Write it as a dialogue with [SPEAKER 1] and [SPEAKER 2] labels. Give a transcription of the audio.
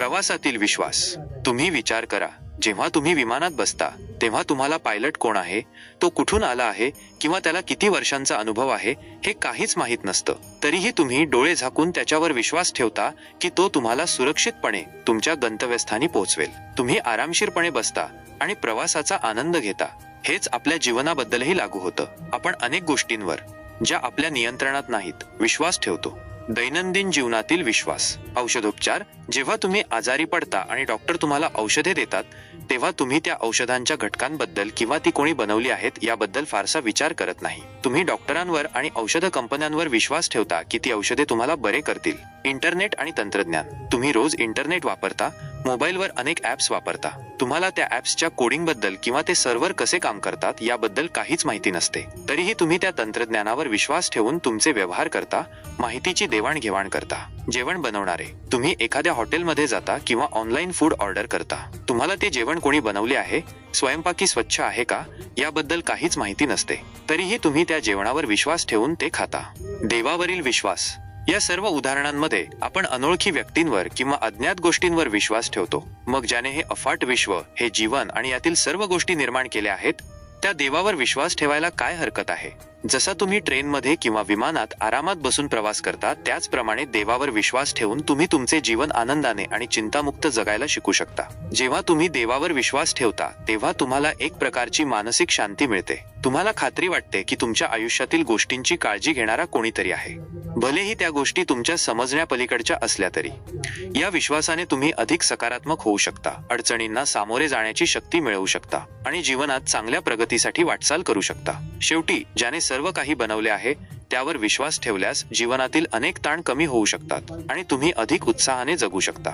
[SPEAKER 1] प्रवासातील विश्वास. तुम्ही विचार करा, जेव्हा तुम्ही विमानात बसता तेव्हा तुम्हाला पायलट कोण आहे, तो कुठून आला आहे किंवा त्याला किती वर्षांचा अनुभव आहे हे काहीच माहीत नसतं. तरीही तुम्ही डोळे झाकून त्याच्यावर विश्वास ठेवता की तो तुम्हाला सुरक्षितपणे तुमच्या गंतव्यस्थानी पोहोचवेल. तुम्ही आरामशीरपणे बसता आणि प्रवासाचा आनंद घेता. हेच आपल्या जीवनाबद्दलही लागू होतं. आपण अनेक गोष्टींवर, ज्या आपल्या नियंत्रणात नाहीत, विश्वास ठेवतो. दैनंदिन जीवनातील विश्वास. औषधोपचार. जेव्हा तुम्ही आजारी पडता आणि डॉक्टर तुम्हाला औषधे देतात तेव्हा तुम्ही त्या औषधांच्या घटकांबद्दल किंवा ती कोणी बनवली आहेत याबद्दल फारसा विचार करत नाही. तुम्ही डॉक्टरांवर आणि औषध कंपन्यांवर विश्वास ठेवता की ती औषधे तुम्हाला बरे करतील. इंटरनेट आणि तंत्रज्ञान. तुम्ही रोज इंटरनेट वापरता, मोबाईलवर अनेक ॲप्स वापरता. तुम्हाला त्या ॲप्सच्या कोडिंगबद्दल किंवा ते सर्व्हर कसे काम करतात याबद्दल काहीच माहिती नसते. तरीही तुम्ही त्या तंत्रज्ञानावर विश्वास ठेवून तुमचे व्यवहार करता, माहितीची देवाणघेवाण करता. जेवण बनवणारे. तुम्ही एखाद्या हॉटेलमध्ये जाता किंवा ऑनलाईन फूड ऑर्डर करता. तुम्हाला ते जेवण कोणी बनवले आहे, स्वयंपाकी स्वच्छ आहे का याबद्दल काहीच माहिती नसते. तरीही तुम्ही त्या जेवणावर विश्वास ठेवून ते खाता. देवावरील विश्वास. या सर्व उदाहरणांमध्ये आपण अनोळखी व्यक्तींवर किंवा अज्ञात गोष्टींवर विश्वास ठेवतो. मग ज्याने हे अफाट विश्व, हे जीवन आणि यातील सर्व गोष्टी निर्माण केल्या आहेत, त्या देवावर विश्वास ठेवायला काय हरकत आहे? जसा तुम्ही ट्रेनमध्ये किंवा विमानात आरामात बसून प्रवास करता, त्याचप्रमाणे देवावर विश्वास ठेवून तुम्ही तुमचे जीवन आनंदाने आणि चिंतामुक्त जगायला शिकू शकता. जेव्हा तुम्ही देवावर विश्वास ठेवता तेव्हा तुम्हाला एक प्रकारची मानसिक शांती मिळते. तुम्हाला खात्री वाटते की तुमच्या आयुष्यातील गोष्टींची काळजी घेणारा कोणीतरी आहे, भलेही त्या गोष्टी तुमच्या समजण्यापलीकडच्या असल्या तरी. या विश्वासाने तुम्ही अधिक सकारात्मक होऊ शकता, अडचणींना सामोरे जाण्याची शक्ती मिळवू शकता आणि जीवनात चांगल्या प्रगतीसाठी वाटचाल करू शकता. शेवटी ज्याने सर्व काही बनवले आहे त्यावर विश्वास ठेवल्यास जीवनातील अनेक ताण कमी होऊ शकतात आणि तुम्ही अधिक उत्साहाने जगू शकता.